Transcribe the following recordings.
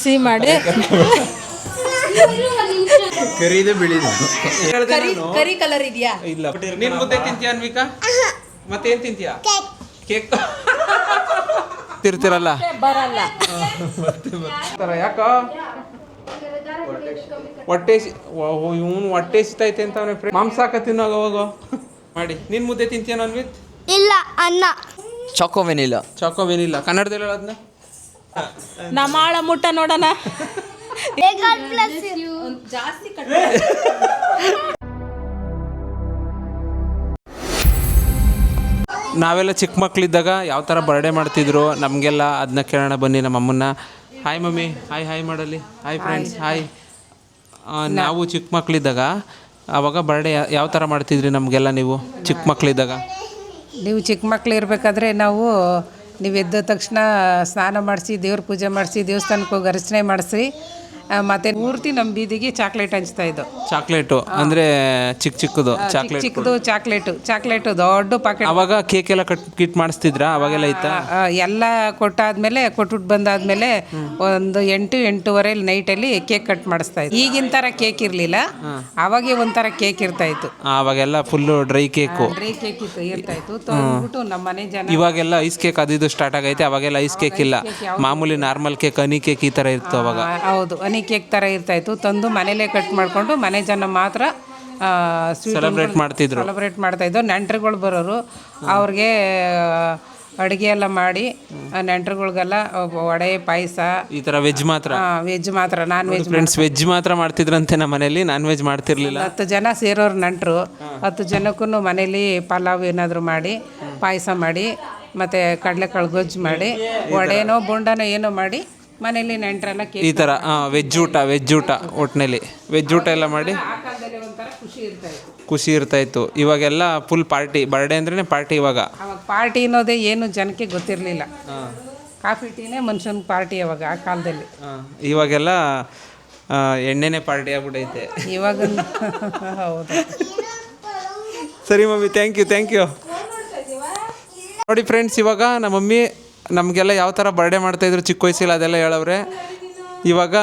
ಸಿಹಿ ಮಾಡಿ ಕರಿದೆ ಬಿಳಿದು ಕರಿ ಕಲರ್ ಇದೆಯಾ? ಇಲ್ಲ. ನೀನ್ ಮುದ್ದೆ ತಿಂತೀಯ ಅನ್ವಿಕಾ? ಮತ್ತೇನ್ ತಿಂತೀಯ? ಕೇಕ್ ತಿರ್ತಿರಲ್ಲ ಬರಲ್ಲ. ಯಾಕ ಹೊಟ್ಟೆ ಇವನು ಹೊಟ್ಟೆ ಸಿತೈತೆ ಅಂತ ಮಾಂಸ ಹಾಕ ತಿನ್ನೋಗ ಹೋಗೋ ಮಾಡಿ. ನೀನ್ ಮುದ್ದೆ ತಿಂತೀಯ ಅನ್ವಿತ್? ಇಲ್ಲ ಅನ್ನ ಚಾಕೋವೇನಿಲ್ಲ. ಚಾಕೋವೇನಿಲ್ಲ ಕನ್ನಡದಲ್ಲಿ ಹೇಳೋದ್ನ ನಮ್ಮ ಆಳ ಮುಟ್ಟ ನೋಡೋಣ. ಜಾಸ್ತಿ ನಾವೆಲ್ಲ ಚಿಕ್ಕ ಮಕ್ಕಳಿದ್ದಾಗ ಯಾವ ಥರ ಬರ್ಡೇ ಮಾಡ್ತಿದ್ರು ನಮಗೆಲ್ಲ ಅದನ್ನ ಕೇಳೋಣ ಬನ್ನಿ ನಮ್ಮ ಅಮ್ಮನ್ನ. ಹಾಯ್ ಮಮ್ಮಿ, ಹಾಯ್ ಮಾಡಲಿ. Hi friends, hi. ನಾವು ಚಿಕ್ಕ ಮಕ್ಕಳಿದ್ದಾಗ ಆವಾಗ ಬರ್ಡೇ ಯಾವ ಥರ ಮಾಡ್ತಿದ್ರಿ ನಮಗೆಲ್ಲ ನೀವು ಚಿಕ್ಕ ಮಕ್ಕಳಿದ್ದಾಗ? ನೀವು ಚಿಕ್ಕ ಮಕ್ಳು ಇರಬೇಕಾದ್ರೆ ನೀವು ಎದ್ದ ತಕ್ಷಣ ಸ್ನಾನ ಮಾಡಿಸಿ ದೇವ್ರ ಪೂಜೆ ಮಾಡಿಸಿ ದೇವಸ್ಥಾನಕ್ಕೆ ಹೋಗಿ ಅರ್ಚನೆ ಮಾಡಿಸಿ ಮತ್ತು ಪೂರ್ತಿ ನಮ್ಮ ಬೀದಿಗೆ ಚಾಕ್ಲೇಟ್ ಹಂಚ್ತಾಯಿದ್ದು. ಚಾಕ್ಲೇಟು ಅಂದರೆ ಚಿಕ್ಕದು ಚಿಕ್ಕದು ಚಾಕ್ಲೇಟು ದೊಡ್ಡ ಪಾಕೆಟ್. ಅವಾಗ ಕೇಕ್ ಎಲ್ಲ ಕಿಟ್ ಮಾಡಿಸ್ತಿದ್ರಾ? ಅವಾಗೆಲ್ಲ ಇತ್ತಾ? ಎಲ್ಲ ಕೊಟ್ಬಿಟ್ಟು ಬಂದಾದ್ಮೇಲೆ ಒಂದು 8-8:30 ನೈಟಲ್ಲಿ ಕೇಕ್ ಕಟ್ ಮಾಡಿಸ್ತಾ ಇತ್ತು. ಈಗಿನ ಥರ ಕೇಕ್ ಇರಲಿಲ್ಲ, ಅವಾಗೆ ಒಂಥರ ಕೇಕ್ ಇರ್ತಾಯಿತ್ತು. ಅವಾಗೆಲ್ಲ ಫುಲ್ಲು ಡ್ರೈ ಕೇಕು ಇರ್ತಾಯಿತ್ತು. ತಂದ್ಬಿಟ್ಟು ನಮ್ಮ ಮನೆ ಜನ ಇವಾಗೆಲ್ಲ ಐಸ್ ಕೇಕ್ ಅದು ಸ್ಟಾರ್ಟ್ ಆಗೈತೆ. ಅವಾಗೆಲ್ಲ ಐಸ್ ಕೇಕ್ ಇಲ್ಲ, ಮಾಮೂಲಿ ನಾರ್ಮಲ್ ಕೇಕ್, ಹನಿ ಕೇಕ್ ಈ ಥರ ಇತ್ತು ಅವಾಗ. ಹೌದು, ಹನಿ ಕೇಕ್ ಥರ ಇರ್ತಾಯಿತ್ತು. ತಂದು ಮನೇಲೇ ಕಟ್ ಮಾಡಿಕೊಂಡು ಮನೆ ಜನ ಮಾತ್ರ ಸೆಲೆಬ್ರೇಟ್ ಮಾಡ್ತಾಯಿದ್ದು. ನೆಂಟರುಗಳು ಬರೋರು, ಅವ್ರಿಗೆ ಅಡುಗೆ ಎಲ್ಲ ಮಾಡಿ ನೆಂಟರುಗಳಿಗೆಲ್ಲ ವಡೆ ಪಾಯಸ ಈ ಥರ ವೆಜ್ ಮಾತ್ರ ನಾನ್ ವೆಜ್ ಫ್ರೆಂಡ್ಸ್ ವೆಜ್ ಮಾತ್ರ ಮಾಡ್ತಿದ್ರಂತೆ ನಮ್ಮ ಮನೇಲಿ, ನಾನ್ ವೆಜ್ ಮಾಡ್ತಿರ್ಲಿಲ್ಲ. 10 ಜನ ಸೇರೋರು ನೆಂಟರು. 10 ಜನಕ್ಕೂ ಮನೇಲಿ ಪಲಾವ್ ಏನಾದರೂ ಮಾಡಿ, ಪಾಯಸ ಮಾಡಿ, ಮತ್ತು ಕಡಲೆಕಾಳು ಗೊಜ್ಜು ಮಾಡಿ, ವಡೆನೋ ಬೋಂಡನೋ ಏನೋ ಮಾಡಿ ಮನೇಲಿ ನೆಂಟರೆಲ್ಲ ಈ ಥರ ವೆಜ್ ಊಟ ಒಟ್ಟಿನಲ್ಲಿ ವೆಜ್ ಊಟ ಎಲ್ಲ ಮಾಡಿ ಖುಷಿ ಇರ್ತಾಯಿತ್ತು. ಇವಾಗೆಲ್ಲ ಫುಲ್ ಪಾರ್ಟಿ, ಬರ್ಡೇ ಅಂದ್ರೇ ಪಾರ್ಟಿ. ಅವಾಗ ಪಾರ್ಟಿ ಅನ್ನೋದೇ ಏನು ಜನಕ್ಕೆ ಗೊತ್ತಿರಲಿಲ್ಲ. ಕಾಫಿ ಟೀನೇ ಮನುಷ್ಯನ ಪಾರ್ಟಿ ಅವಾಗ ಆ ಕಾಲದಲ್ಲಿ. ಇವಾಗೆಲ್ಲ ಎಣ್ಣೆನೇ ಪಾರ್ಟಿ ಆಗ್ಬಿಟ್ಟೈತೆ ಇವಾಗ. ಹೌದು. ಸರಿ ಮಮ್ಮಿ, ಥ್ಯಾಂಕ್ ಯು. ನೋಡಿ ಫ್ರೆಂಡ್ಸ್, ಇವಾಗ ನಮ್ಮ ಮಮ್ಮಿ ನಮಗೆಲ್ಲ ಯಾವ ಥರ ಬರ್ಡೇ ಮಾಡ್ತಾಯಿದ್ರು ಚಿಕ್ಕ ವಯಸ್ಸಲ್ಲಿ ಅದೆಲ್ಲ ಹೇಳವ್ರೆ. ಇವಾಗ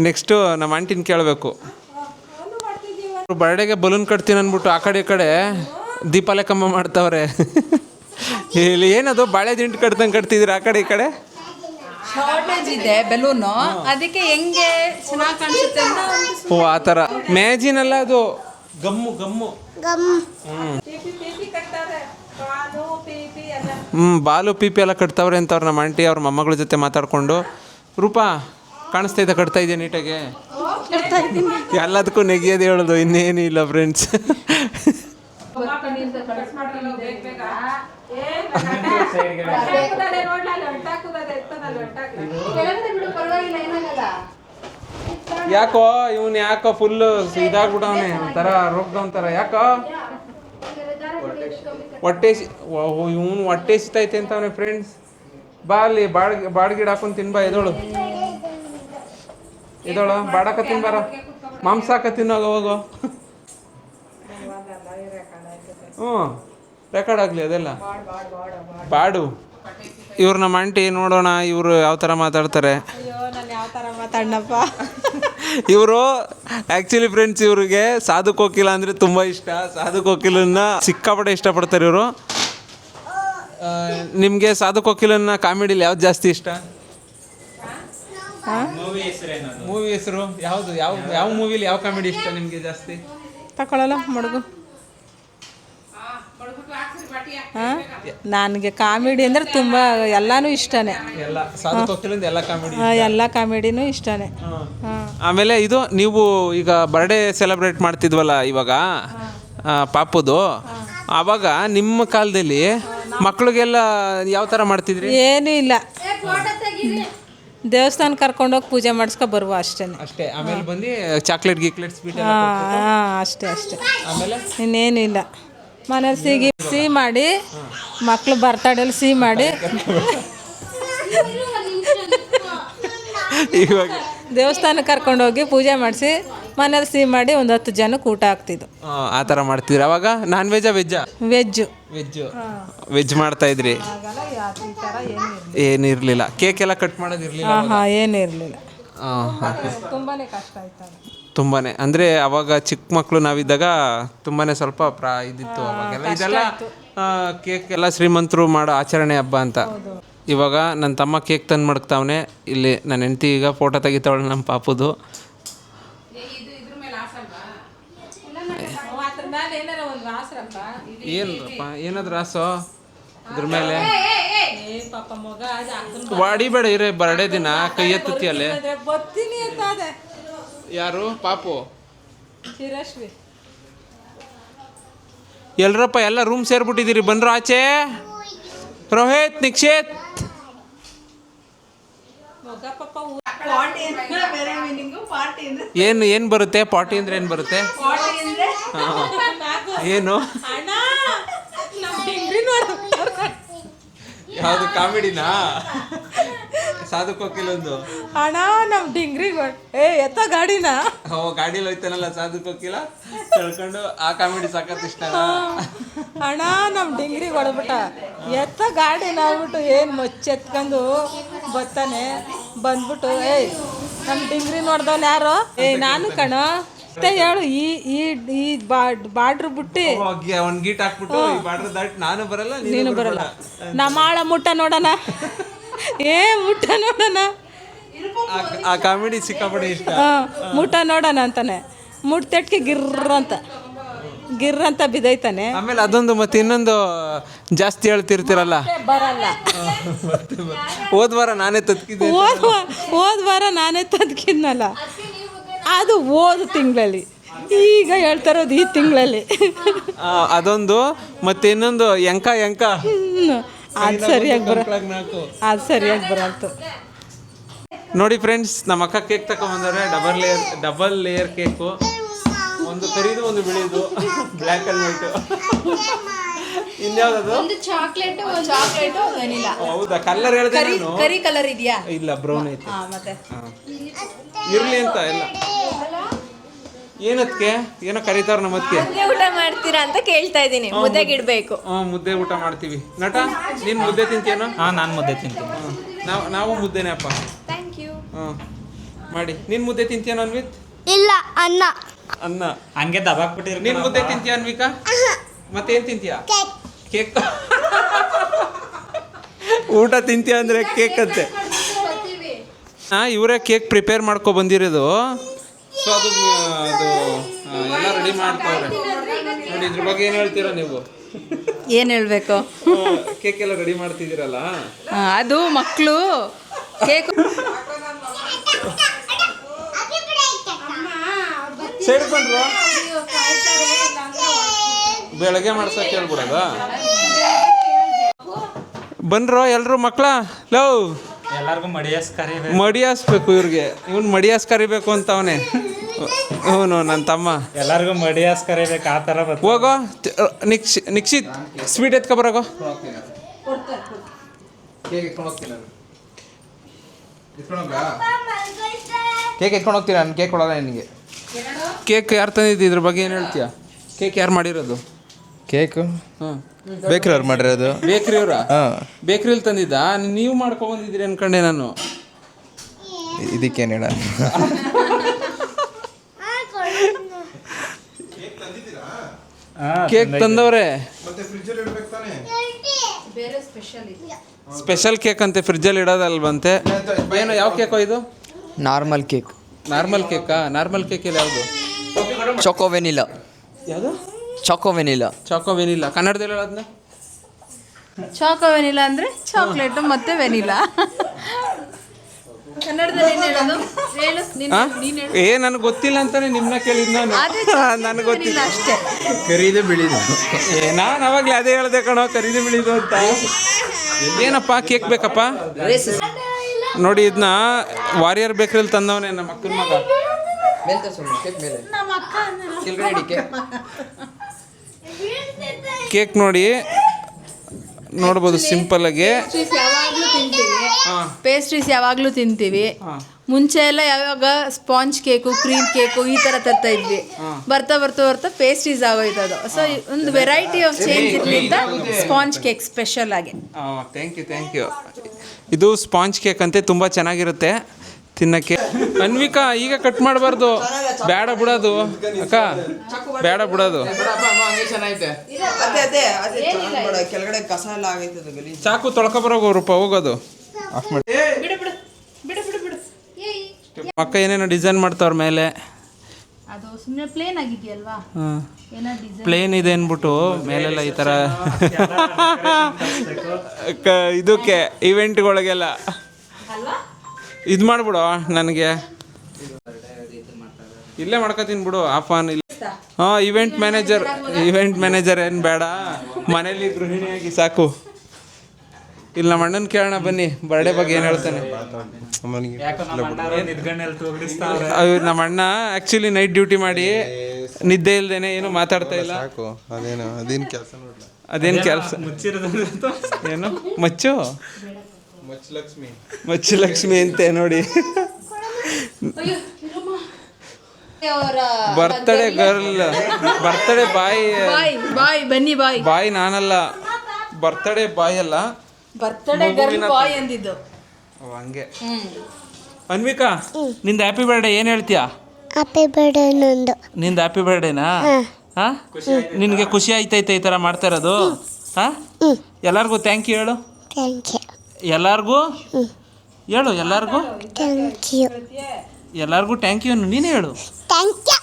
ನೆಕ್ಸ್ಟು ನಮ್ಮ ಆಂಟಿನ ಕೇಳಬೇಕು. ಬರ್ಡೇಗೆ ಬಲೂನ್ ಕಟ್ತೀನಿ ಅಂದ್ಬಿಟ್ಟು ಆ ಕಡೆ ಈ ಕಡೆ ದೀಪಾಲೆ ಕಂಬ ಮಾಡ್ತಾವ್ರೆ. ಇಲ್ಲಿ ಏನದು ಬಾಳೆ ದಿಂಡು ಕಟ್ತಿದ್ದೀರಾ ಆ ಕಡೆ ಈ ಕಡೆ? ಶಾರ್ಟೇಜ್ ಇದೆ ಬೆಲೂನು, ಅದಕ್ಕೆ ಹೆಂಗೆ ಚೆನ್ನಾಗಿ ಕಾಣಿಸುತ್ತೆ ಅಂತ. ಓ, ಆ ಥರ ಮ್ಯಾಜಿನಲ್ಲ, ಅದು ಗಮ್ಮು. ಬಾಲು ಪೀಪಿ ಎಲ್ಲ ಕಟ್ತಾವ್ರೆ ಅಂತವ್ರು ನಮ್ಮ ಆಂಟಿ ಅವ್ರ ಮೊಮ್ಮಗಳ ಜೊತೆ ಮಾತಾಡಿಕೊಂಡು. ರೂಪಾ ಕಾಣಿಸ್ತಾ ಕಟ್ತಾ ಇದೆಯಾ ನೀಟಾಗೆ? ಎಲ್ಲದಕ್ಕೂ ನೆಗೆಯೋದು ಹೇಳೋದು, ಇನ್ನೇನು ಇಲ್ಲ ಫ್ರೆಂಡ್ಸ್. ಯಾಕೋ ಯಾಕೋ ಫುಲ್ಲು ಇದಾಗ್ಬಿಟ್ಟವನೆ, ಒಂಥರ ರೋಗ್ದವಂತರ. ಯಾಕೋ ಹೊಟ್ಟೆ ಸಿತೈತೆ ಅಂತವನೆ ಫ್ರೆಂಡ್ಸ್. ಬಾ ಅಲ್ಲಿ ಬಾಡ್ಗಿಡ ಹಾಕೊಂಡು ತಿನ್ಬಾ. ಎದೋಳು ಬಾಡಕ ತಿನ್ಬಾರ, ಮಾಂಸ ಹಾಕ ತಿನ್ನೋಗ ಹೋಗೋ. ರೆಕಾರ್ಡ್ ಆಗಲಿ ಅದೆಲ್ಲ ಬಾಡು. ಇವ್ರು ನಮ್ಮ ಆಂಟಿ ನೋಡೋಣ, ಇವರು ಯಾವ ಥರ ಮಾತಾಡ್ತಾರೆ. ಇವರು ಆ್ಯಕ್ಚುಲಿ ಫ್ರೆಂಡ್ಸ್, ಇವ್ರಿಗೆ ಸಾಧು ಕೋಕಿಲ ಅಂದರೆ ತುಂಬ ಇಷ್ಟ. ಸಾಧು ಕೋಕಿಲನ್ನ ಸಿಕ್ಕಾಪಟ್ಟೆ ಇಷ್ಟಪಡ್ತಾರೆ ಇವರು. ನಿಮಗೆ ಸಾಧು ಕೋಕಿಲನ್ನ ಕಾಮಿಡಿಲಿ ಯಾವ್ದು ಜಾಸ್ತಿ ಇಷ್ಟ? ಮೂವಿ ಹೆಸರು ಯಾವುದು? ಯಾವ ಮೂವಿಲಿ ಯಾವ ಕಾಮಿಡಿ ಇಷ್ಟ ನಿಮಗೆ ಜಾಸ್ತಿ? ತಗೊಳ್ಳಲ್ಲ ಮಡಗು. ನನಗೆ ಕಾಮಿಡಿ ಅಂದರೆ ತುಂಬ ಎಲ್ಲಾನು ಇಷ್ಟನೇ. ಎಲ್ಲ ಕಾಮಿಡಿನೂ ಇಷ್ಟನೇ. ಆಮೇಲೆ ಇದು ನೀವು ಈಗ ಬರ್ಡೇ ಸೆಲೆಬ್ರೇಟ್ ಮಾಡ್ತಿದ್ವಲ್ಲ ಇವಾಗ ಪಾಪುದು, ಆವಾಗ ನಿಮ್ಮ ಕಾಲದಲ್ಲಿ ಮಕ್ಳಿಗೆಲ್ಲ ಯಾವ ಥರ ಮಾಡ್ತಿದ್ರಿ? ಏನೂ ಇಲ್ಲ, ದೇವಸ್ಥಾನ ಕರ್ಕೊಂಡೋಗಿ ಪೂಜೆ ಮಾಡಿಸ್ಕೊ ಬರುವ ಅಷ್ಟೇ. ಆಮೇಲೆ ಬಂದು ಚಾಕ್ಲೇಟ್ ಗೀಕ್ಲೇಟ್ ಸ್ವೀಟ್ ಅಷ್ಟೇ. ಆಮೇಲೆ ಇನ್ನೇನು ಇಲ್ಲ. ಮನೇಲಿ ಸಿಹಿ ಮಾಡಿ, ಮಕ್ಳು ಬರ್ತಡೇಲಿ ಸಿಹಿ ಮಾಡಿ, ಇವಾಗ ದೇವಸ್ಥಾನಕ್ಕೆ ಕರ್ಕೊಂಡೋಗಿ ಪೂಜೆ ಮಾಡಿಸಿ ಮನೇಲಿ ಸಿಹಿ ಮಾಡಿ ಒಂದು 10 ಜನಕ್ಕೆ ಊಟ ಹಾಕ್ತಿದ್ದು. ಆ ಥರ ಮಾಡ್ತಿದ್ರು. ಅವಾಗ ನಾನ್ ವೆಜ್ಜಾ ವೆಜ್ಜಾ? ವೆಜ್ಜು. ವೆಜ್ ಮಾಡ್ತಾ ಇದ್ರಿ? ಆಗಲ್ಲ ಈ ಥರ ಏನಿರಲಿಲ್ಲ. ಕೇಕ್ ಎಲ್ಲ ಕಟ್ ಮಾಡೋದಿರಲಿಲ್ಲ? ಏನಿರಲಿಲ್ಲ. ಹಾಂ ಹಾಂ. ತುಂಬಾ ಕಷ್ಟ ಆಯ್ತು. ತುಂಬಾ ಅಂದರೆ ಅವಾಗ ಚಿಕ್ಕ ಮಕ್ಕಳು ನಾವಿದ್ದಾಗ ತುಂಬಾ ಸ್ವಲ್ಪ ಇದಿತ್ತು ಅವಾಗೆಲ್ಲ. ಇದೆಲ್ಲ ಕೇಕ್ ಎಲ್ಲ ಶ್ರೀಮಂತರು ಮಾಡೋ ಆಚರಣೆ ಹಬ್ಬ ಅಂತ. ಇವಾಗ ನನ್ನ ತಮ್ಮ ಕೇಕ್ ತಂದು ಮಡಗ್ತಾವನೆ. ಇಲ್ಲಿ ನನ್ನ ಹೆಂಡತಿ ಈಗ ಫೋಟೋ ತೆಗಿತಾವಳೆ ನಮ್ಮ ಪಾಪುದು. ಏನಪ್ಪ ಏನಾದ್ರು ರಾಸೋ ಇದ್ರ ಮೇಲೆ ವಾಡಿಬೇಡ ಇರೇ ಬರ್ಡೇ ದಿನ ಕೈ ಎತ್ತತಿ ಅಲ್ಲೇ. ಯಾರು ಪಾಪು? ಎಲ್ರಪ್ಪ ಎಲ್ಲ ರೂಮ್ ಸೇರ್ಬಿಟ್ಟಿದ್ದೀರಿ, ಬಂದ್ರು ಆಚೆ. ರೋಹಿತ್, ನಿಕ್ಷೇತ್, ಏನು ಬರುತ್ತೆ? ಪಾರ್ಟಿ ಅಂದ್ರೆ ಏನು ಬರುತ್ತೆ? ಏನು? ಯಾವುದು ಕಾಮಿಡಿನಾ? ಸಾಧು ಕೋಕಿಲೊಂದು ಅಣ್ಣ ನಮ್ಮ ಡಿಂಗ್ರಿ ಎತ್ತ ಗಾಡಿನ ಗಾಡಿಲಿ ಹೋಯ್ತಾನಲ್ಲ ಸಾಧು ಕೋಕಿಲ ತಿಳ್ಕೊಂಡು ಆ ಕಾಮಿಡಿ ಸಾಕತ್ ಇಷ್ಟ. ಅಣ್ಣ ನಮ್ಮ ಡಿಂಗ್ರಿ ಹೊಡೆದ್ಬಿಟ್ಟ ಎತ್ತ ಗಾಡಿನ ಆಗ್ಬಿಟ್ಟು ಏನು ಮೊಚ್ಚೆತ್ಕೊಂಡು ಬರ್ತಾನೆ. ಬಂದ್ಬಿಟ್ಟು ನಮ್ಮ ಡಿಂಗ್ರಿ ನೋಡ್ದವ್ನು ಯಾರು? ನಾನು ಕಣ ಮತ್ತೆ ಹೇಳು. ಈ ಬಾರ್ಡ್ರ್ ಬಿಟ್ಟು ಒಂದು ಗೀಟ್ ಹಾಕ್ಬಿಟ್ಟು ಬಾರ್ಡ್ರ್ ದಾಟ್ ನಾನು ಬರಲ್ಲ ನೀನು ಬರಲ್ಲ. ನಮ್ಮ ಆಳ ಮುಟ್ಟ ನೋಡೋಣ, ಮುಟ್ಟ ನೋಡೋಣ. ಆ ಕಾಮಿಡಿ ಸಿಕ್ಕಾಪಟ್ಟೆ ಇಷ್ಟ. ಮುಟ್ಟ ನೋಡೋಣ ಅಂತಾನೆ. ಮುಟ್ತೆಟ್ಗೆ ಗಿರ್ರ ಅಂತ ಬಿದ್ದೈತಾನೆ. ಆಮೇಲೆ ಅದೊಂದು ಮತ್ತೆ ಇನ್ನೊಂದು ಜಾಸ್ತಿ ಹೇಳ್ತಿರ್ತೀರಲ್ಲ, ಬರಲ್ಲ. ಹೋದ್ವಾರ ನಾನೇ ತದ್ಕಿದ್ದೆ. ಹೋದ್ವಾರ ನಾನೇ ತದ್ಕಿದ್ನಲ್ಲ, ಅದು ಹೋದ ತಿಂಗಳಲ್ಲಿ. ಈಗ ಹೇಳ್ತಾ ಇರೋದು ಈ ತಿಂಗಳಲ್ಲಿ. ಅದೊಂದು ಮತ್ತೆ ಇನ್ನೊಂದು ಎಂಕ ಅದು ಸರಿಯಾಗಿ ಬರಲ್ತು. ನೋಡಿ ಫ್ರೆಂಡ್ಸ್, ನಮ್ಮ ಅಕ್ಕ ಕೇಕ್ ತಗೊಂಡ್ಬಂದವ್ರೆ. Double layer cake. ಒಂದು ಕರಿದು ಒಂದು ಬಿಳಿದು, ಬ್ಲ್ಯಾಕ್ ಆ್ಯಂಡ್ ವೈಟು. ಇನ್ಯಾವ್ದು? ಒಂದು ಚಾಕ್ಲೇಟ್ ವೆನಿಲಾ. ಹೌದಾ? ಕಲರ್ ಹೇಳಿದೆ ನಾನು. ಕರಿ ಕಲರ್ ಇದೆಯಾ? ಇಲ್ಲ, ಬ್ರೌನ್ ಐತೆ. ಮತ್ತೆ ಇರ್ಲಿ ಅಂತ ಎಲ್ಲ. ಏನಕ್ಕೆ ಏನೋ ಕರೀತಾರ ನಮ್ಮ ಅದಕ್ಕೆ. ಮುದ್ದೆ ಊಟ ಮಾಡ್ತೀರಾ ಅಂತ ಕೇಳ್ತಾ ಇದ್ದೀನಿ. ಮುದ್ದೆಗಿಡ್ಬೇಕು. ಮುದ್ದೆ ಊಟ ಮಾಡ್ತೀವಿ. ನಟ, ನೀನು ಮುದ್ದೆ ತಿಂತೀಯೇನೋ? ನಾನು ಮುದ್ದೆ ತಿಂತೀನಿ. ನಾವು ಮುದ್ದೆನೇ ಅಪ್ಪ. Thank you. ಮಾಡಿ. ನೀನು ಮುದ್ದೆ ತಿಂತೀಯೇನೋ ಅನ್ವಿತ್? ಇಲ್ಲ, ಅನ್ನ. ಹಂಗೆ ದಬಾಕ್ಬಿಟ್ಟಿರಿ. ನೀನು ಮುದ್ದೆ ತಿಂತೀಯ ಅನ್ವಿಕಾ? ಮತ್ತೇನು ತಿಂತೀಯ? ಕೇಕ್. ಊಟ ತಿಂತೀಯ ಅಂದರೆ ಕೇಕ್ ಅಂತೆ. ಇವರೇ ಕೇಕ್ ಪ್ರಿಪೇರ್ ಮಾಡ್ಕೊ ಬಂದಿರೋದು. ಸೊ ಅದು ಎಲ್ಲ ರೆಡಿ ಮಾಡ್ತಾವ್ರೆ ನೋಡಿ. ಇದ್ರ ಬಗ್ಗೆ ಏನು ಹೇಳ್ತೀರಾ ನೀವು? ಏನು ಹೇಳಬೇಕು? ಕೇಕ್ ಎಲ್ಲ ರೆಡಿ ಮಾಡ್ತಿದ್ದೀರಲ್ಲ, ಅದು ಮಕ್ಕಳು ಕೇಕ್ ಸೈಡ್ ಬಂದ್ರು ಬೆಳಗ್ಗೆ ಮಾಡ್ಸಕ್ಕೆ ಹೇಳ್ಬಿಡೋದ? ಬನ್ರೋ ಎಲ್ರು ಮಕ್ಕಳ. ಲವ್ ಎಲ್ಲರಿಗೂ ಮಡಿಯಾಸ್ಬೇಕು ಇವ್ರಿಗೆ. ಇವ್ನು ಮಡಿಯಾಸ್ ಕರಿಬೇಕು ಅಂತ ಅವನೇ. ಇವನು ನನ್ನ ತಮ್ಮ. ಎಲ್ಲರಿಗೂ ಮಡಿಯಾಸ್ ಕರಿಬೇಕು ಆ ಥರ. ಹೋಗೋ ನಿಕ್ಷಿತ್, ಸ್ವೀಟ್ ಎತ್ಕೊಬರೋಗೋ. ಕೇಕ್ ಎತ್ಕೊಂಡು ಹೋಗ್ತೀನಿ ನಾನು. ಕೇಕ್ ಕೊಡೋಲ್ಲ ನಿನಗೆ. ಕೇಕ್ ಯಾರು ತಂದಿದ್ದು? ಇದ್ರ ಬಗ್ಗೆ ಏನು ಹೇಳ್ತೀಯ? ಕೇಕ್ ಯಾರು ಮಾಡಿರೋದು? ಕೇಕು ಬೇಕ್ರಿ ಅವ್ರು ಮಾಡಿರೋದು. ಬೇಕ್ರಿ ಅವರ? ಬೇಕ್ರಿಲಿ ತಂದಿದ್ದ? ನೀವು ಮಾಡ್ಕೊಂಬಂದಿದ್ದೀರಿ ಅನ್ಕೊಂಡೆ ನಾನು. ಇದಕ್ಕೇನು ಹೇಳ. ಕೇಕ್ ತಂದವ್ರೆ. ಸ್ಪೆಷಲ್ ಕೇಕ್ ಅಂತೆ, ಫ್ರಿಜ್ಜಲ್ಲಿ ಇಡೋದಲ್ವಂತೆ. ಏನೋ ಯಾವ ಕೇಕೋ ಇದು? Normal cake. ನಾರ್ಮಲ್ ಕೇಕಾ? ನಾರ್ಮಲ್ ಕೇಕಲ್ಲಿ ಯಾವುದು? ಚಾಕೋ ವೆನಿಲಾ. ಯಾವುದು? ಚಾಕೋ ವೆನಿಲಾ. ಚಾಕೋ ವೆನಿಲಾ. ಕನ್ನಡದಲ್ಲಿ ಹೇಳೋದನ್ನ? ಚಾಕೋ ವೆನಿಲಾ ಅಂದರೆ ಚಾಕ್ಲೇಟು ಮತ್ತು ವೆನಿಲಾ. ಕನ್ನಡದಲ್ಲಿ ಏನು ಹೇಳೋದು? ಹೇಳು. ನನಗೆ ಗೊತ್ತಿಲ್ಲ ಅಂತಾನೆ ನಿಮ್ಮನ್ನ ಕೇಳಿದ್ ನಾನು. ನನಗೆ ಗೊತ್ತಿಲ್ಲ ಅಷ್ಟೇ. ಕರಿದು ಬಿಳಿದು. ನಾನು ಅವಾಗಲೇ ಅದೇ ಹೇಳ್ದೆ ಕಣೋ, ಕರಿದು ಬಿಳಿದು ಅಂತ. ಏನಪ್ಪ ಕೇಕ್ ಬೇಕಪ್ಪ? ನೋಡಿ, ಇದನ್ನ ವಾರಿಯರ್ ಬೇಕ್ರಿಯಲ್ಲಿ ತಂದವನೇ ನಮ್ಮ ಅಕ್ಕನ ಮಗ. ಕೇಕ್ ನೋಡಿ, ನೋಡ್ಬೋದು ಸಿಂಪಲ್ ಆಗಿ. ಯಾವಾಗಲೂ ತಿಂತೀವಿ. ಪೇಸ್ಟ್ರೀಸ್ ಯಾವಾಗಲೂ ತಿಂತೀವಿ. ಮುಂಚೆ ಎಲ್ಲ ಯಾವಾಗ ಸ್ಪಾಂಜ್ ಕೇಕು, ಕ್ರೀಮ್ ಕೇಕು ಈ ಥರ ತರ್ತಾ ಇದ್ವಿ. ಬರ್ತಾ ಬರ್ತಾ ಬರ್ತಾ ಪೇಸ್ಟ್ರೀಸ್ ಆಗೋಯ್ತದು. ಸೊ ಒಂದು ವೆರೈಟಿ ಆಫ್ ಚೇಂಜ್ ಇರಲಿಂದ ಸ್ಪಾಂಜ್ ಕೇಕ್ ಸ್ಪೆಷಲ್ ಆಗಿ. Thank you. ಇದು ಸ್ಪಾಂಜ್ ಕೇಕ್ ಅಂತೆ, ತುಂಬ ಚೆನ್ನಾಗಿರುತ್ತೆ ತಿನ್ನಕ್ಕೆ. ಅನ್ವಿಕಾ ಈಗ ಕಟ್ ಮಾಡಬಾರ್ದು, ಬೇಡ ಬಿಡೋದು ಅಕ್ಕ, ಬೇಡ ಬಿಡೋದು. ಕೆಳಗಡೆ ಕಸ ಎಲ್ಲ ಆಗೈತೆ. ಚಾಕು ತೊಳ್ಕೊಬರೋಗು ರೂಪ, ಹೋಗೋದು ಆಫ್ ಮಾಡಿ. ಅಕ್ಕ ಏನೇನೋ ಡಿಸೈನ್ ಮಾಡ್ತಾವ್ರ ಮೇಲೆ. ಅದು ಸುಮ್ಮನೆ ಪ್ಲೇನ್ ಆಗಿದೆಯಲ್ವಾ, ಪ್ಲೇನ್ ಇದೆ ಅಂದ್ಬಿಟ್ಟು ಮೇಲೆಲ್ಲ ಈ ಥರ ಇದಕ್ಕೆ ಇವೆಂಟ್ಗಳಿಗೆಲ್ಲ ಇದು ಮಾಡ್ಬಿಡು. ನನಗೆ ಇಲ್ಲೇ ಮಾಡ್ಕೊತೀನಿ ಬಿಡು, ಆಫ್ ಆನ್ ಇಲ್ಲ. ಹಾಂ, ಇವೆಂಟ್ ಮ್ಯಾನೇಜರ್ ಏನು ಬೇಡ, ಮನೇಲಿ ಗೃಹಿಣಿಯಾಗಿ ಸಾಕು. ಇಲ್ಲ ನಮ್ಮ ಅಣ್ಣನ ಕೇಳೋಣ ಬನ್ನಿ, ಬರ್ಡೇ ಬಗ್ಗೆ ಏನು ಹೇಳ್ತಾನೆ. ನಮ್ಮ ಅಣ್ಣ ಆ್ಯಕ್ಚುಲಿ ನೈಟ್ ಡ್ಯೂಟಿ ಮಾಡಿ ನಿದ್ದೆ ಇಲ್ದೇನೆ ಏನು ಮಾತಾಡ್ತಾ ಇಲ್ಲ. ಅದೇನು ಕೆಲಸ ಏನು ಮಚ್ಚು ಲಕ್ಷ್ಮಿ ಅಂತೆ ನೋಡಿ. ಬರ್ತಡೇ ಗರ್ಲ್, ಬರ್ತಡೇ ಬಾಯ್ ಬನ್ನಿ ಬಾಯ್ ನಾನಲ್ಲ, ಬರ್ತಡೇ ಬಾಯ್ ಅಲ್ಲ, ಬರ್ತಡೇ ಗರ್ಲ್ ಬಾಯ್ ಅಂದಿದ್ದು. ಹಂಗೆ. ಅನ್ವಿಕಾ, ನಿಂದ ಹ್ಯಾಪಿ ಬರ್ಡೇ ಏನು ಹೇಳ್ತೀಯಾ? ಹ್ಯಾಪಿ ಬರ್ಡೇ ನಂದು. ನಿಂದ ಹ್ಯಾಪಿ ಬರ್ಡೇನಾ? ಹಾಂ, ನಿನಗೆ ಖುಷಿ ಆಯ್ತೈತೆ ಈ ಥರ ಮಾಡ್ತಾ ಇರೋದು? ಹಾಂ, ಎಲ್ಲರಿಗೂ ಥ್ಯಾಂಕ್ ಯು ಹೇಳು. Thank you. ಎಲ್ಲರಿಗೂ ಹೇಳು, ಎಲ್ಲರಿಗೂ ಥ್ಯಾಂಕ್ ಯು. ಎಲ್ಲರಿಗೂ ಥ್ಯಾಂಕ್ ಯು ನೀನೇ ಹೇಳು. Thank you.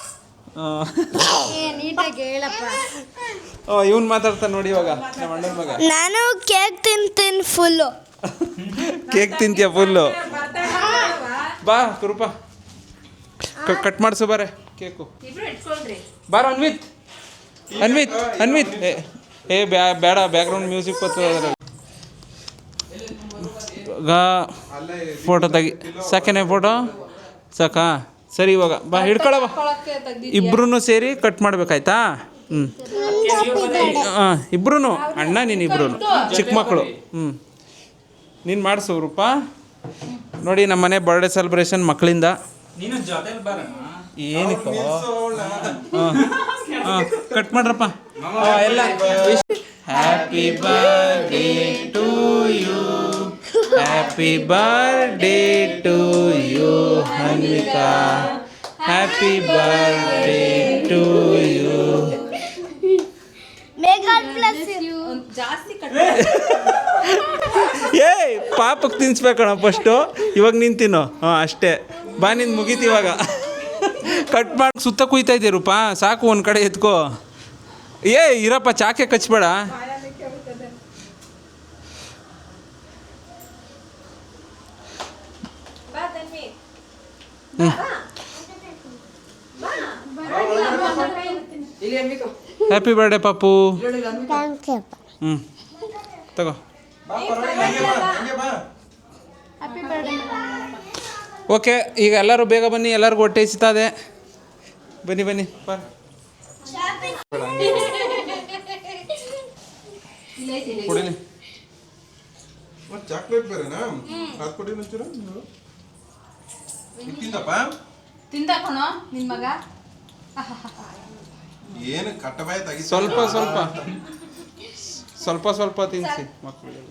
ಇವನು ಮಾತಾಡ್ತಾನೆ ನೋಡಿ ಇವಾಗ, ನಮ್ಮ ಅಣ್ಣನ ಮಗ. ನಾನು ಕೇಕ್ ತಿಂತೀನಿ ಫುಲ್ಲು. Cake ತಿಂತೀಯ full? ಬಾ ಕುರುಪ, ಕಟ್ ಮಾಡಿಸು ಬಾರೆ ಕೇಕು. ಬಾರ ಅನ್ವಿತ್ ಏ ಬೇಡ, ಬ್ಯಾಕ್ಗ್ರೌಂಡ್ ಮ್ಯೂಸಿಕ್ ಬರ್ತದೆ. ಫೋಟೋ ತೆಗಿ, ಸಾಕೇನೆ ಫೋಟೋ ಸಾಕಾ? ಸರಿ, ಇವಾಗ ಬಾ ಹಿಡ್ಕೊಳವ, ಇಬ್ರು ಸೇರಿ ಕಟ್ ಮಾಡ್ಬೇಕಾಯ್ತಾ? ಹಾಂ, ಇಬ್ರು ಅಣ್ಣ ನೀನು ಇಬ್ರು ಚಿಕ್ಕ ಮಕ್ಕಳು. ನೀನು ಮಾಡಿಸು ರೂಪ. ನೋಡಿ ನಮ್ಮ ಮನೆ ಬರ್ಡೇ ಸೆಲೆಬ್ರೇಷನ್ ಮಕ್ಕಳಿಂದ. ಏನಕ್ಕೆ ಹಾಂ ಕಟ್ ಮಾಡ್ರಪ್ಪ ಎಲ್ಲ. Happy birthday to you, happy birthday to you Anvika, happy birthday to you. ಏಯ್ ಪಾಪಕ್ಕೆ ತಿನ್ಸ್ಬೇಕಣ ಫಸ್ಟು, ಇವಾಗ ನೀನು ತಿನ್ನು. ಹಾಂ ಅಷ್ಟೇ, ಬಾ ನಿಂದು ಮುಗೀತು ಇವಾಗ. ಕಟ್ ಮಾಡಿ ಸುತ್ತ ಕುಯ್ತಾ ಇದ್ದೀ ರೂಪ, ಸಾಕು ಒಂದು ಕಡೆ ಎತ್ಕೋ. ಏ ಇರಪ್ಪ, ಚಾಕೆ ಕಚ್ಬೇಡ. ಹ್ಯಾಪಿ ಬರ್ಡೇ ಪಾಪು. Thank you. ತಗೋ. ಓಕೆ, ಈಗ ಎಲ್ಲರೂ ಬೇಗ ಬನ್ನಿ, ಎಲ್ಲರಿಗೂ ಹೊಟ್ಟೆ ಹಸಿತದೆ. ಬನ್ನಿ ಬಾರ್. ಕುಡಿಲಿ. ಚಾಕ್ಲೇಟ್ ಬೇರೆನಾ? ಅದು ಕೊಡಿ ಒಂಚೂರು. ತಿಂದಪ್ಪ, ತಿಂದಾಕೋಣ ನಿನ್ ಮಗ. ಏನು ಕಟ್ಟಬಾಯ ತೆಗಿ. ಸ್ವಲ್ಪ ತಿನ್ನಿಸಿ ಮಕ್ಕಳಿಗೆ.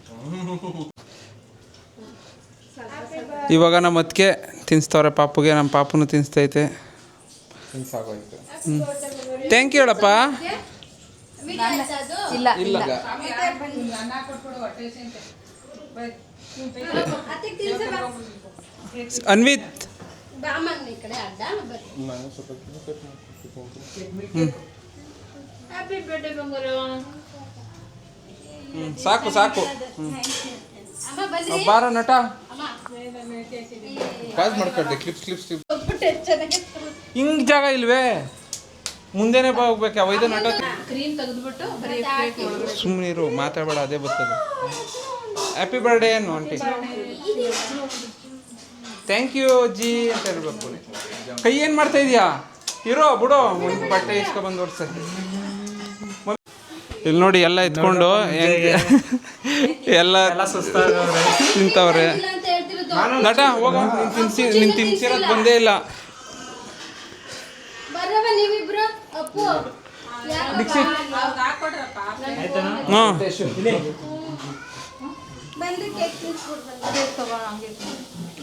ಇವಾಗ ನಮ್ಮ ಅತ್ತಿಗೆ ತಿನ್ನಿಸ್ತವ್ರೆ ಪಾಪುಗೆ, ನಮ್ಮ ಪಾಪುನು ತಿನ್ನಿಸ್ತೈತೆ. ಥ್ಯಾಂಕ್ ಯು ಹೇಳಪ್ಪ. ಇಲ್ಲ ಅನ್ವಿತ್, ಸಾಕು ಬಾರ ನಟ. ಪಾಸ್ ಮಾಡ್ಕೊಡ್ದೆ, ಕ್ಲಿಪ್ಸ್ ಹಿಂಗ್ ಜಾಗ ಇಲ್ವೇ? ಮುಂದೆನೆ ಬಾ ಹೋಗ್ಬೇಕು. ಅವೈದು ನಟ ಕ್ರೀಮ್ ತೆಗೆದ್ಬಿಟ್ಟು ಸುಮ್ಮನೆ ಇರು, ಮಾತಾಡಬೇಡ, ಅದೇ ಬರ್ತದೆ. ಹ್ಯಾಪಿ ಬರ್ಡೇ ಅನ್ನು ಆಂಟಿ. ಥ್ಯಾಂಕ್ ಯು ಜಿ ಅಂತ ಹೇಳ್ಬೇಕು. ಕೈ ಏನು ಮಾಡ್ತಾ ಇದೀಯಾ? ಇರೋ ಬಿಡೋ, ಒಂದು ಬಟ್ಟೆ ಇಸ್ಕೊ ಬಂದು ವರ್ಷ. ಇಲ್ಲಿ ನೋಡಿ ಎಲ್ಲ ಎತ್ಕೊಂಡು ಎಲ್ಲ ತಿಂತವ್ರೆ. ನಟ ಹೋಗ, ನೀನು ತಿನ್ಸಿರೋದು ಬಂದೇ ಇಲ್ಲ. ಹಾಂ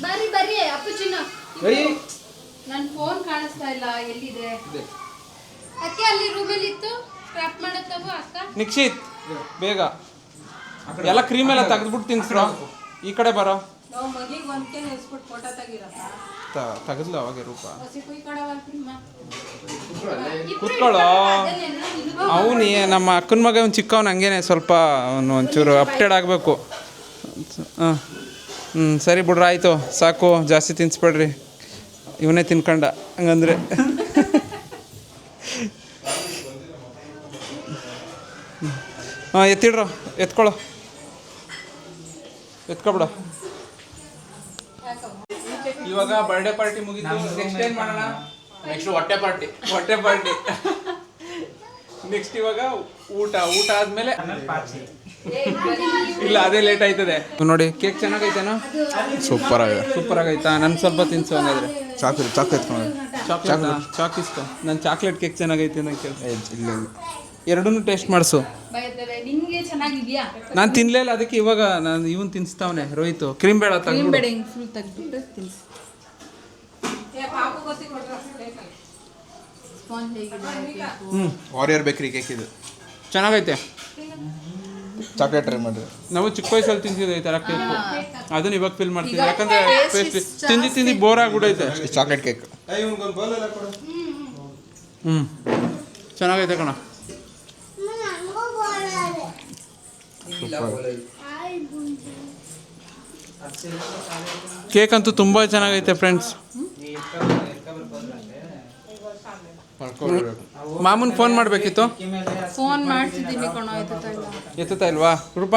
ಬರ್ರಿ ಬರ್ರಿ ಅಪ್ಪು ಚಿನ್ನ, ನನ್ನ ಫೋನ್ ಕಾಣಿಸ್ತಾ ಇಲ್ಲ, ಎಲ್ಲಿದೆ? ಅಕ್ಕೆ ಅಲ್ಲಿ ರೂಮಲ್ಲಿ ಇತ್ತು, ಸ್ಕ್ರಾಪ್ ಮಾಡತ್ತವು ಅಕ್ಕ. ನಿಕ್ಷಿತ್ ಬೇಗ ಎಲ್ಲ ಕ್ರೀಮ್ ಎಲ್ಲ ತೆಗೆದ್ಬಿಟ್ಟು ತಿನ್ಸ್ರೋ. ಈ ಕಡೆ ಬರೋ. ತೆಗೆದ್ಲು ಅವಾಗೆ ರೂಪ. ಕೂತ್ಕೊಳ್ಳೋ. ಅವನು ನಮ್ಮ ಅಕ್ಕನ ಮಗ ಒಂದು ಚಿಕ್ಕವನು ಹಂಗೇನೆ, ಸ್ವಲ್ಪ ಅವನು ಒಂಚೂರು ಅಪ್ಡೇಟ್ ಆಗಬೇಕು. ಹಾಂ ಸರಿ ಬಿಡ್ರಿ, ಆಯಿತು ಸಾಕು, ಜಾಸ್ತಿ ತಿನ್ಸ್ಬೇಡ್ರಿ. ಇವನೇ ತಿನ್ಕಂಡ ಹಂಗಂದ್ರೆ. ಹಾಂ ಎತ್ತಿಡ್ರೋ, ಎತ್ಕೊಳ್ಳೋ, ಎತ್ಕೊಬಿಡ. ಇವಾಗ ಬರ್ಡೇ ಪಾರ್ಟಿ ಮುಗಿತು. ನೆಕ್ಸ್ಟ್ ಏನು ಮಾಡೋಣ? ನೆಕ್ಸ್ಟ್ ಹೊಟ್ಟೆ ಪಾರ್ಟಿ. ಹೊಟ್ಟೆ ಪಾರ್ಟಿ. ನೆಕ್ಸ್ಟ್ ಇವಾಗ ಊಟ ಆದ್ಮೇಲೆ ಇಲ್ಲ, ಅದೇ ಲೇಟ್ ಆಯ್ತದೆ. ನೋಡಿ ಕೇಕ್ ಚೆನ್ನಾಗೈತೇನೋ? ಸೂಪರ್ ಆಗಿದೆ. ಸೂಪರ್ ಆಗೈತಾ? ನನ್ ಸ್ವಲ್ಪ ತಿನ್ಸು ಹಂಗಾದ್ರೆ. ಚಾಕ್ ಎತ್ಕೊಂಡು ಚಾಕ್ ಇಸ್ಕೊ. ನನ್ನ ಚಾಕ್ಲೇಟ್ ಕೇಕ್ ಚೆನ್ನಾಗೈತೆ ಅಂತ ಕೇಳಿ. ಎರಡನ್ನೂ ಟೇಸ್ಟ್ ಮಾಡಿಸು. ನಿಂಗೆ ಚೆನ್ನಾಗಿದ್ಯಾ? ನಾನು ತಿನ್ಲೇ ಇಲ್ಲ, ಅದಕ್ಕೆ ಇವಾಗ ನಾನು ಇವನ್ ತಿನ್ಸ್ತಾವನೆ ರೋಹಿತ್. ಕ್ರೀಮ್ ಬೇಡ ಕ್ರೀಮ್ ಬೇಡ, ಹಿಂಗೆ ಫುಲ್ ತೆಗ್ದ್ಬಿಟ್ಟು ತಿನ್ಸಿ. ಸ್ಪಾಂಜ್ ಹೇಗಿದೆ? ವಾರಿಯರ್ ಬೇಕ್ರಿ ಕೇಕ್ ಇದು ಚೆನ್ನಾಗೈತೆ. ಚಾಕ್ಲೇಟ್ ಟ್ರೈ ಮಾಡಿರಿ. ನಾವು ಚಿಕ್ಕ ವಯಸ್ಸಲ್ಲಿ ತಿಂತಿದ್ದೆ ಈ ಥರ ಕೇಕ್. ಅದನ್ನ ಇವಾಗ ಫೀಲ್ ಮಾಡ್ತೀವಿ, ಯಾಕಂದ್ರೆ ತಿಂದು ಬೋರ್ ಆಗ್ಬಿಡೈತೆ. ಚಾಕ್ಲೇಟ್ ಕೇಕ್ ಚೆನ್ನಾಗೈತೆ ಕಣ. ಕೇಕ್ ಅಂತೂ ತುಂಬ ಚೆನ್ನಾಗೈತೆ ಫ್ರೆಂಡ್ಸ್. ಮಾಮೂನ್ ಫೋನ್ ಮಾಡಬೇಕಿತ್ತು. ಫೋನ್ ಮಾಡ್ತಿದ್ದೀವಿ ಕಣೋ, ಎತ್ತುತ್ತಾ ಇಲ್ವಾ ರೂಪ?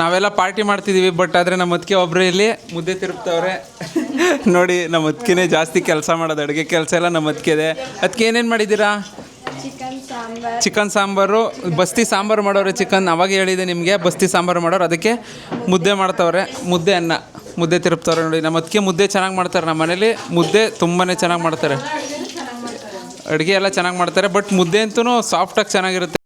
ನಾವೆಲ್ಲ ಪಾರ್ಟಿ ಮಾಡ್ತಿದ್ದೀವಿ, ಬಟ್ ಆದರೆ ನಮ್ಮ ಅತ್ತಿಗೆ ಒಬ್ಬರೇ ಇಲ್ಲಿ ಮುದ್ದೆ ತಿರುಗ್ತವ್ರೆ. ನೋಡಿ, ನಮ್ಮ ಅತ್ತಿಗೆನೇ ಜಾಸ್ತಿ ಕೆಲಸ ಮಾಡೋದು, ಅಡುಗೆ ಕೆಲಸ ಎಲ್ಲ ನಮ್ಮ ಅತ್ತಿಗೆದೆ. ಅದಕ್ಕೆ ಏನೇನು ಮಾಡಿದ್ದೀರಾ? ಚಿಕನ್ ಸಾಂಬಾರು, ಬಸ್ತಿ ಸಾಂಬಾರು ಮಾಡೋರು. ಚಿಕನ್ ಅವಾಗ ಹೇಳಿದೆ ನಿಮಗೆ, ಬಸ್ತಿ ಸಾಂಬಾರು ಮಾಡೋರು. ಅದಕ್ಕೆ ಮುದ್ದೆ ಮಾಡ್ತವ್ರೆ, ಮುದ್ದೆ ಅನ್ನ, ಮುದ್ದೆ ತಿರುಗ್ತವ್ರೆ. ನೋಡಿ, ನಮ್ಮ ಅತ್ತಿಗೆ ಮುದ್ದೆ ಚೆನ್ನಾಗಿ ಮಾಡ್ತಾರೆ. ನಮ್ಮ ಮನೇಲಿ ಮುದ್ದೆ ತುಂಬಾ ಚೆನ್ನಾಗಿ ಮಾಡ್ತಾರೆ. ಅಡುಗೆ ಎಲ್ಲ ಚೆನ್ನಾಗಿ ಮಾಡ್ತಾರೆ, ಬಟ್ ಮುದ್ದೆ ಅಂತೂ ಸಾಫ್ಟಾಗಿ ಚೆನ್ನಾಗಿರುತ್ತೆ.